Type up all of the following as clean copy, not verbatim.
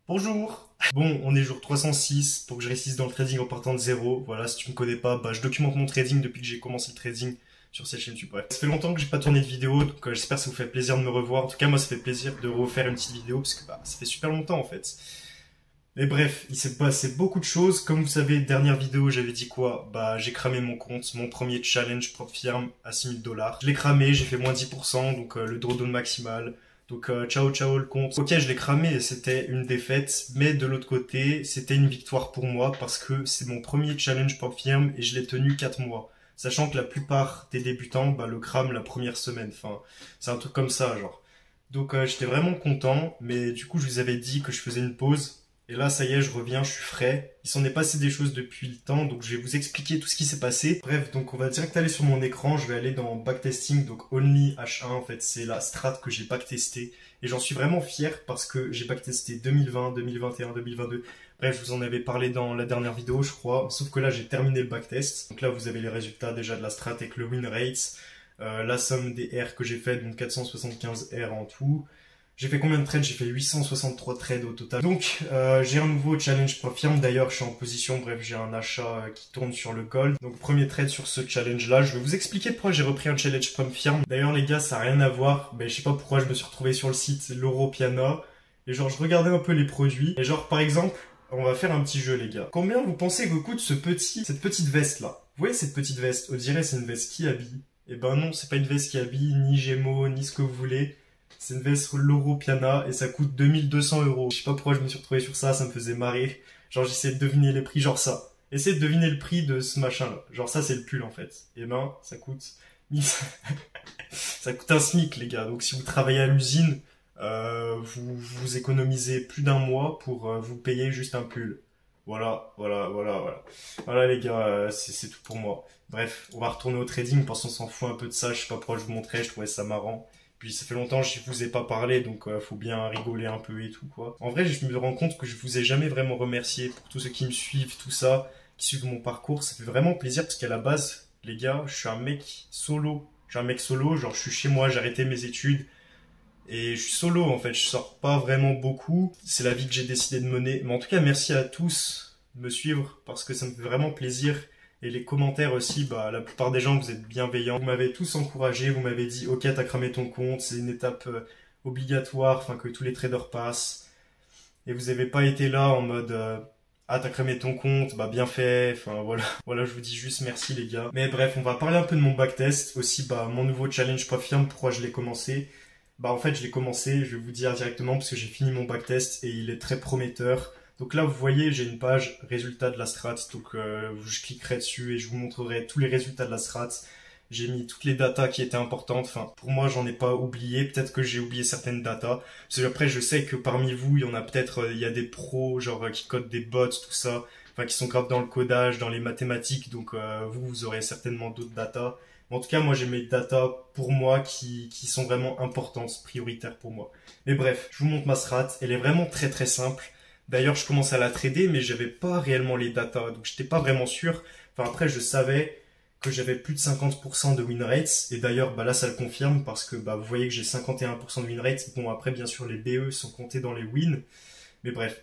Bonjour. Bon, on est jour 306 pour que je réussisse dans le trading en partant de zéro. Voilà, si tu me connais pas, je documente mon trading depuis que j'ai commencé le trading sur cette chaîne YouTube. Bref, ça fait longtemps que j'ai pas tourné de vidéo, donc j'espère que ça vous fait plaisir de me revoir. En tout cas, moi, ça fait plaisir de refaire une petite vidéo parce que ça fait super longtemps en fait. Mais bref, il s'est passé beaucoup de choses. Comme vous savez, dernière vidéo, j'avais dit quoi? J'ai cramé mon compte, mon premier challenge propre firme à 6 000 $. Je l'ai cramé, j'ai fait moins 10%, donc le drawdown maximal. Donc ciao ciao le compte. Ok, je l'ai cramé et c'était une défaite, mais de l'autre côté, c'était une victoire pour moi parce que c'est mon premier challenge propre firme et je l'ai tenu 4 mois. Sachant que la plupart des débutants le crament la première semaine. Enfin, c'est un truc comme ça, genre. Donc j'étais vraiment content, mais du coup je vous avais dit que je faisais une pause. Et là, ça y est, je reviens, je suis frais. Il s'en est passé des choses depuis le temps, donc je vais vous expliquer tout ce qui s'est passé. Bref, donc on va direct aller sur mon écran, je vais aller dans backtesting, donc Only H1, en fait, c'est la strat que j'ai backtestée. Et j'en suis vraiment fier parce que j'ai backtesté 2020, 2021, 2022. Bref, je vous en avais parlé dans la dernière vidéo, je crois. Sauf que là, j'ai terminé le backtest. Donc là, vous avez les résultats déjà de la strat avec le win rate, la somme des R que j'ai fait, donc 475 R en tout. J'ai fait combien de trades? J'ai fait 863 trades au total. Donc, j'ai un nouveau challenge pro firme. D'ailleurs, je suis en position, bref, j'ai un achat qui tourne sur le gold. Donc, premier trade sur ce challenge-là. Je vais vous expliquer pourquoi j'ai repris un challenge pro firme. D'ailleurs, les gars, ça n'a rien à voir. Je sais pas pourquoi je me suis retrouvé sur le site l'Europiana. Et genre, je regardais un peu les produits. Et genre, par exemple, on va faire un petit jeu, les gars. Combien vous pensez que coûte cette petite veste-là? Vous voyez cette petite veste? On dirait c'est une veste qui habille. Eh ben non, c'est pas une veste qui habille, ni Gémeaux, ni ce que vous voulez. C'est une veste l'Europiana et ça coûte 2200 €. Je sais pas pourquoi je me suis retrouvé sur ça, ça me faisait marrer. Genre j'essayais de deviner les prix, genre ça. Essayez de deviner le prix de ce machin-là. Genre ça c'est le pull en fait. Et ça coûte... ça coûte un SMIC les gars. Donc si vous travaillez à l'usine, vous économisez plus d'un mois pour vous payer juste un pull. Voilà. Voilà les gars, c'est tout pour moi. Bref, on va retourner au trading parce qu'on s'en fout un peu de ça. Je sais pas pourquoi je vous montrais, je trouvais ça marrant. Puis ça fait longtemps que je vous ai pas parlé, donc faut bien rigoler un peu et tout quoi. En vrai, je me rends compte que je vous ai jamais vraiment remercié pour tous ceux qui me suivent, tout ça, qui suivent mon parcours. Ça fait vraiment plaisir parce qu'à la base, les gars, je suis un mec solo. Je suis un mec solo, genre je suis chez moi, j'ai arrêté mes études. Et je suis solo en fait, je sors pas vraiment beaucoup. C'est la vie que j'ai décidé de mener. Mais en tout cas, merci à tous de me suivre parce que ça me fait vraiment plaisir. Et les commentaires aussi, la plupart des gens, vous êtes bienveillants. Vous m'avez tous encouragé, vous m'avez dit, ok, t'as cramé ton compte, c'est une étape obligatoire, enfin que tous les traders passent. Et vous avez pas été là en mode, ah, t'as cramé ton compte, bien fait, enfin voilà. Voilà, je vous dis juste merci les gars. Mais bref, on va parler un peu de mon backtest, aussi mon nouveau challenge pas firme, pourquoi je l'ai commencé. En fait, je l'ai commencé, je vais vous dire directement, parce que j'ai fini mon backtest et il est très prometteur. Donc là, vous voyez, j'ai une page résultats de la strat. Donc je cliquerai dessus et je vous montrerai tous les résultats de la strat. J'ai mis toutes les datas qui étaient importantes. Enfin, pour moi, j'en ai pas oublié. Peut-être que j'ai oublié certaines datas. Parce que après, je sais que parmi vous, il y en a peut-être, il y a des pros, genre qui codent des bots, tout ça. Enfin, qui sont graves dans le codage, dans les mathématiques. Donc vous aurez certainement d'autres datas. En tout cas, moi, j'ai mes datas pour moi qui sont vraiment importantes, prioritaires pour moi. Mais bref, je vous montre ma strat. Elle est vraiment très très simple. D'ailleurs, je commence à la trader, mais j'avais pas réellement les datas, donc j'étais pas vraiment sûr. Enfin, après, je savais que j'avais plus de 50% de win rates, et d'ailleurs, là, ça le confirme, parce que, vous voyez que j'ai 51% de win rates. Bon, après, bien sûr, les BE sont comptés dans les wins, mais bref.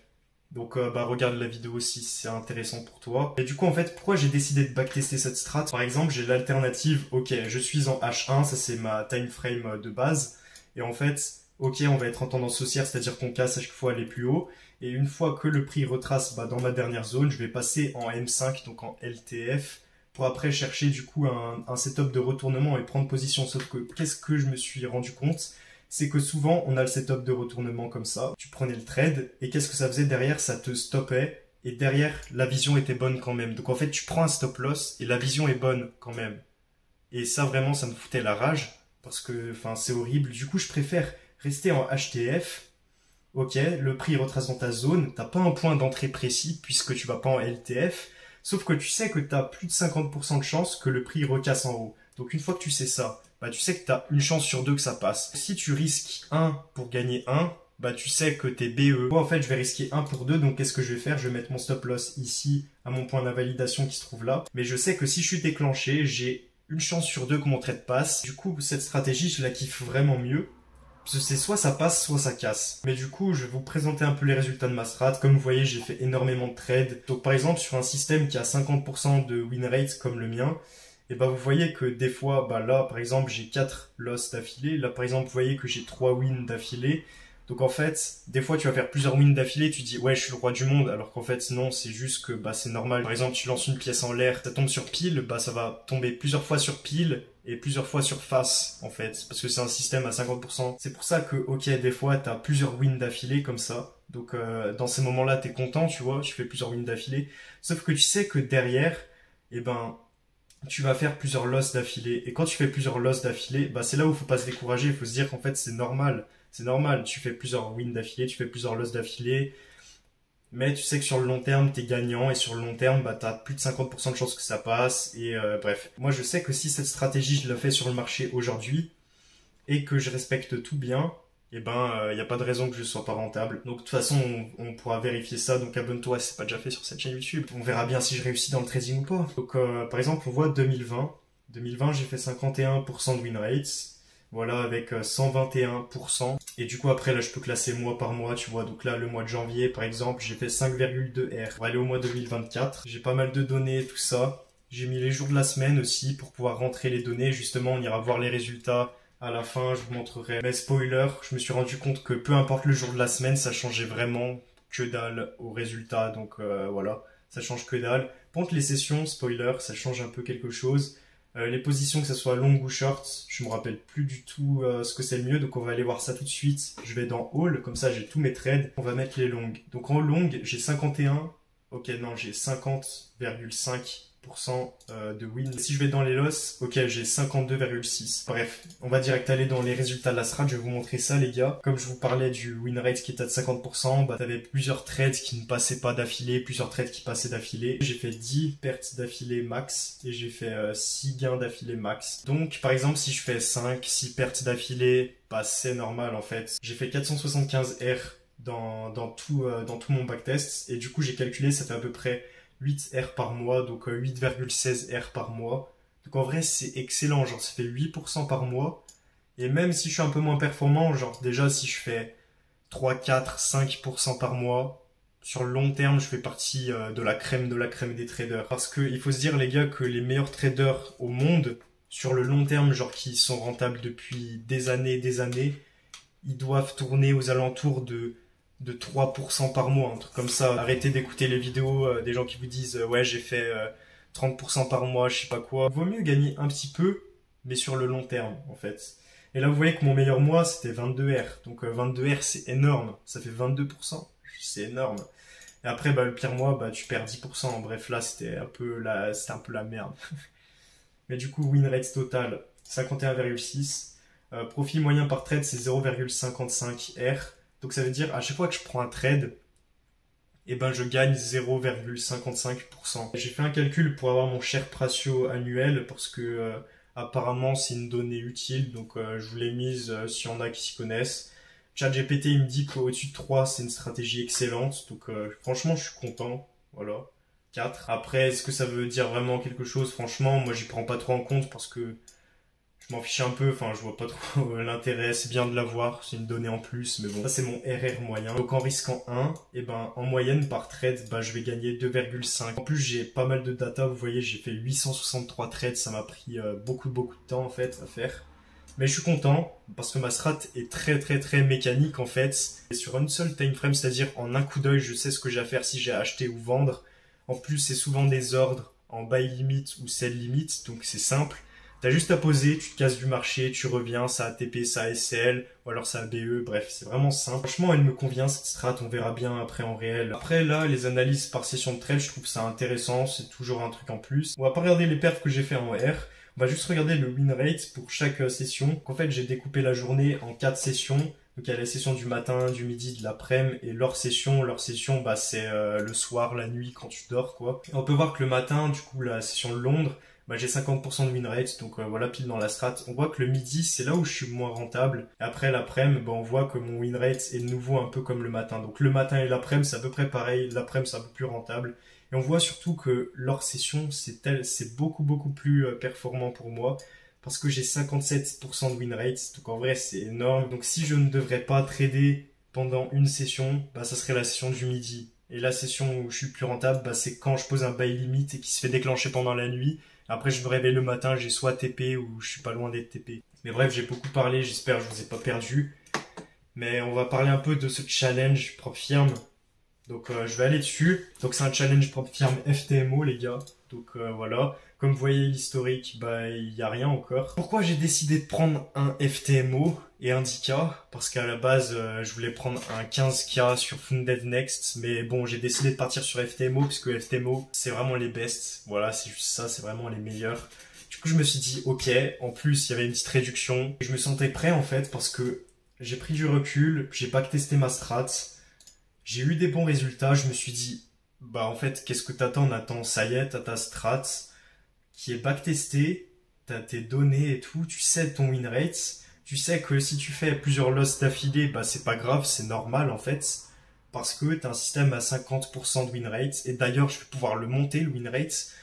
Donc, regarde la vidéo si c'est intéressant pour toi. Et du coup, en fait, pourquoi j'ai décidé de backtester cette strat? Par exemple, j'ai l'alternative, ok, je suis en H1, ça c'est ma time frame de base, et en fait, ok, on va être en tendance haussière, c'est-à-dire qu'on casse à chaque fois aller plus haut. Et une fois que le prix retrace dans ma dernière zone, je vais passer en M5, donc en LTF, pour après chercher du coup un setup de retournement et prendre position. Sauf que qu'est-ce que je me suis rendu compte? C'est que souvent on a le setup de retournement comme ça. Tu prenais le trade et qu'est-ce que ça faisait derrière? Ça te stoppait et derrière la vision était bonne quand même. Donc en fait tu prends un stop loss et la vision est bonne quand même. Et ça vraiment ça me foutait la rage parce que c'est horrible. Du coup je préfère rester en HTF. Ok, le prix retrace dans ta zone, t'as pas un point d'entrée précis puisque tu vas pas en LTF, sauf que tu sais que t'as plus de 50% de chance que le prix recasse en haut. Donc une fois que tu sais ça, tu sais que t'as une chance sur 2 que ça passe. Si tu risques 1 pour gagner 1, tu sais que t'es BE. Moi en fait je vais risquer 1 pour 2, donc qu'est-ce que je vais faire? Je vais mettre mon stop loss ici à mon point d'invalidation qui se trouve là. Mais je sais que si je suis déclenché, j'ai une chance sur 2 que mon trade passe. Du coup cette stratégie je la kiffe vraiment mieux. Parce que c'est soit ça passe, soit ça casse. Mais du coup, je vais vous présenter un peu les résultats de ma strat. Comme vous voyez, j'ai fait énormément de trades. Donc par exemple, sur un système qui a 50% de win rate comme le mien, et bah vous voyez que des fois, bah là par exemple, j'ai 4 losses d'affilée. Là par exemple, vous voyez que j'ai 3 wins d'affilée. Donc en fait, des fois tu vas faire plusieurs wins d'affilée, tu dis ouais je suis le roi du monde, alors qu'en fait non, c'est juste que bah c'est normal. Par exemple, tu lances une pièce en l'air, ça tombe sur pile, bah ça va tomber plusieurs fois sur pile et plusieurs fois sur face en fait, parce que c'est un système à 50%. C'est pour ça que ok, des fois t'as plusieurs wins d'affilée comme ça. Donc dans ces moments-là, t'es content, tu vois, tu fais plusieurs wins d'affilée. Sauf que tu sais que derrière, eh ben tu vas faire plusieurs losses d'affilée. Et quand tu fais plusieurs losses d'affilée, bah c'est là où il faut pas se décourager. Il faut se dire qu'en fait c'est normal. C'est normal. Tu fais plusieurs wins d'affilée, tu fais plusieurs losses d'affilée. Mais tu sais que sur le long terme, t'es gagnant. Et sur le long terme, bah t'as plus de 50% de chances que ça passe. Et bref. Moi je sais que si cette stratégie, je la fais sur le marché aujourd'hui et que je respecte tout bien, et ben il n'y a pas de raison que je sois pas rentable. Donc de toute façon on pourra vérifier ça, donc abonne-toi si c'est pas déjà fait sur cette chaîne YouTube. On verra bien si je réussis dans le trading ou pas. Donc par exemple on voit 2020 j'ai fait 51% de win rates, voilà, avec 121%. Et du coup après là je peux classer mois par mois, tu vois. Donc là le mois de janvier par exemple j'ai fait 5,2 R. On va aller au mois 2024, j'ai pas mal de données, tout ça. J'ai mis les jours de la semaine aussi pour pouvoir rentrer les données. Justement on ira voir les résultats à la fin, je vous montrerai. Mais spoiler, je me suis rendu compte que peu importe le jour de la semaine, ça changeait vraiment que dalle au résultat. Donc voilà, ça change que dalle. Par contre, les sessions, spoiler, ça change un peu quelque chose. Les positions, que ce soit long ou short, je me rappelle plus du tout ce que c'est le mieux. Donc on va aller voir ça tout de suite. Je vais dans All, comme ça j'ai tous mes trades. On va mettre les longues. Donc en long, j'ai 51. Ok, non, j'ai 50,5% de win. Si je vais dans les losses, ok, j'ai 52,6. Bref, on va direct aller dans les résultats de la strat. Je vais vous montrer ça, les gars. Comme je vous parlais du win rate qui était à 50%, bah t'avais plusieurs trades qui ne passaient pas d'affilée, plusieurs trades qui passaient d'affilée. J'ai fait 10 pertes d'affilée max et j'ai fait 6 gains d'affilée max. Donc, par exemple, si je fais 6 pertes d'affilée, bah c'est normal en fait. J'ai fait 475 R dans tout mon backtest, et du coup j'ai calculé, ça fait à peu près 8 R par mois, donc 8,16 R par mois. Donc en vrai c'est excellent, genre ça fait 8% par mois. Et même si je suis un peu moins performant, genre déjà si je fais 3, 4, 5% par mois, sur le long terme je fais partie de la crème des traders. Parce qu'il faut se dire les gars que les meilleurs traders au monde, sur le long terme, genre qui sont rentables depuis des années, ils doivent tourner aux alentours de 3% par mois, un truc comme ça. Arrêtez d'écouter les vidéos des gens qui vous disent ouais j'ai fait 30% par mois, je sais pas quoi. Vaut mieux gagner un petit peu, mais sur le long terme en fait. Et là vous voyez que mon meilleur mois c'était 22 R. Donc 22 R c'est énorme, ça fait 22%, c'est énorme. Et après bah, le pire mois bah tu perds 10%. Bref là c'était un peu la merde. Mais du coup win rate total 51,6. Profit moyen par trade c'est 0,55 R. Donc ça veut dire à chaque fois que je prends un trade, eh ben je gagne 0,55%. J'ai fait un calcul pour avoir mon Sharpe ratio annuel parce que apparemment c'est une donnée utile, donc je vous l'ai mise s'il y en a qui s'y connaissent. ChatGPT il me dit qu'au-dessus de 3 c'est une stratégie excellente, donc franchement je suis content. Voilà. 4. Après est-ce que ça veut dire vraiment quelque chose? Franchement moi j'y prends pas trop en compte parce que je m'en fiche un peu, enfin je vois pas trop l'intérêt, c'est bien de l'avoir, c'est une donnée en plus, mais bon, ça c'est mon RR moyen. Donc en risquant 1, et ben en moyenne par trade, bah je vais gagner 2,5. En plus j'ai pas mal de data, vous voyez j'ai fait 863 trades, ça m'a pris beaucoup de temps en fait à faire. Mais je suis content parce que ma strat est très mécanique en fait. Et sur une seule time frame, c'est-à-dire en un coup d'œil, je sais ce que j'ai à faire si j'ai à acheter ou vendre. En plus c'est souvent des ordres en buy limit ou sell limit, donc c'est simple. T'as juste à poser, tu te casses du marché, tu reviens, ça ATP, ça SL, ou alors ça BE, bref, c'est vraiment simple. Franchement, elle me convient cette strat, on verra bien après en réel. Après là, les analyses par session de trade, je trouve ça intéressant, c'est toujours un truc en plus. On va pas regarder les perfs que j'ai fait en R, on va juste regarder le win rate pour chaque session. Donc en fait, j'ai découpé la journée en 4 sessions. Donc il y a la session du matin, du midi, de l'après-midi et leur session. Leur session, bah, c'est le soir, la nuit, quand tu dors, quoi. Et on peut voir que le matin, du coup, la session de Londres, bah, j'ai 50% de win rate, donc voilà, pile dans la strat. On voit que le midi, c'est là où je suis moins rentable. Et après l'après-midi, bah, on voit que mon win rate est de nouveau un peu comme le matin. Donc le matin et l'après-midi, c'est à peu près pareil. L'après-midi, c'est un peu plus rentable. Et on voit surtout que leur session, c'est beaucoup plus performant pour moi. parce que j'ai 57% de win rate. Donc en vrai, c'est énorme. Donc si je ne devrais pas trader pendant une session, bah ça serait la session du midi. Et la session où je suis plus rentable, bah c'est quand je pose un buy limit et qui se fait déclencher pendant la nuit. Après, je me réveille le matin, j'ai soit TP ou je suis pas loin d'être TP. Mais bref, j'ai beaucoup parlé, j'espère que je vous ai pas perdu. Mais on va parler un peu de ce challenge propre firme. Donc je vais aller dessus. Donc c'est un challenge propre firme FTMO les gars. Donc voilà. Comme vous voyez l'historique, bah il n'y a rien encore. Pourquoi j'ai décidé de prendre un FTMO et un 10K? Parce qu'à la base je voulais prendre un 15K sur Funded Next. Mais bon, j'ai décidé de partir sur FTMO parce que FTMO c'est vraiment les best. Voilà, c'est juste ça, c'est vraiment les meilleurs. Du coup je me suis dit ok, en plus il y avait une petite réduction. Je me sentais prêt en fait parce que j'ai pris du recul, j'ai backtesté ma strat. J'ai eu des bons résultats, je me suis dit, bah en fait, qu'est-ce que t'attends, Nathan? Ça y est, t'as ta strat qui est backtestée, t'as tes données et tout, tu sais ton win rate, tu sais que si tu fais plusieurs losses d'affilée, bah c'est pas grave, c'est normal en fait, parce que t'as un système à 50% de win rate, et d'ailleurs je vais pouvoir le monter, le win rate,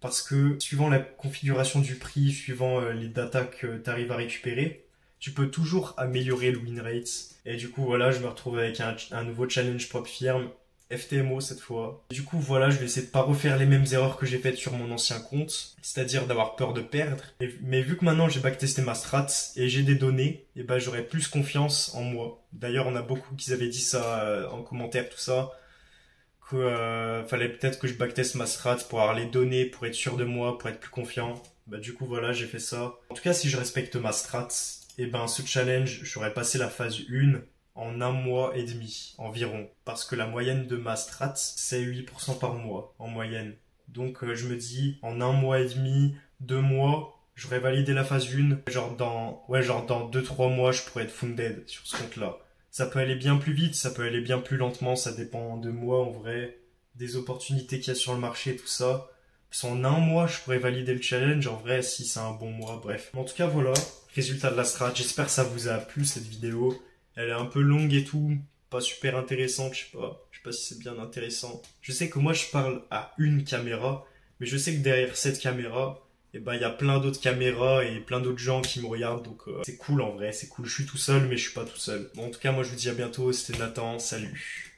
parce que suivant la configuration du prix, suivant les datas que t'arrives à récupérer, tu peux toujours améliorer le win rate. Et du coup, voilà, je me retrouve avec un nouveau challenge propre firme, FTMO cette fois. Du coup, voilà, je vais essayer de pas refaire les mêmes erreurs que j'ai faites sur mon ancien compte, c'est-à-dire d'avoir peur de perdre. Mais vu que maintenant j'ai backtesté ma strat et j'ai des données, et ben j'aurai plus confiance en moi. D'ailleurs, on a beaucoup qui avaient dit ça en commentaire, tout ça, que fallait peut-être que je backteste ma strat pour avoir les données, pour être sûr de moi, pour être plus confiant. Bah du coup, voilà, j'ai fait ça. En tout cas, si je respecte ma strat, et ben ce challenge, j'aurais passé la phase 1 en 1 mois et demi environ. Parce que la moyenne de ma strat, c'est 8% par mois en moyenne. Donc je me dis, en 1 mois et demi, 2 mois, j'aurais validé la phase 1. Genre dans 2-3 mois, je pourrais être funded sur ce compte-là. Ça peut aller bien plus vite, ça peut aller bien plus lentement, ça dépend de moi en vrai, des opportunités qu'il y a sur le marché, tout ça. En 1 mois, je pourrais valider le challenge. En vrai, si c'est un bon mois, bref. En tout cas, voilà. Résultat de la strat. J'espère que ça vous a plu, cette vidéo. Elle est un peu longue et tout. Pas super intéressante, je sais pas. Je sais pas si c'est bien intéressant. Je sais que moi, je parle à une caméra. Mais je sais que derrière cette caméra, eh ben, il y a plein d'autres caméras et plein d'autres gens qui me regardent. Donc, c'est cool en vrai. C'est cool. Je suis tout seul, mais je suis pas tout seul. Bon, en tout cas, moi, je vous dis à bientôt. C'était Nathan. Salut.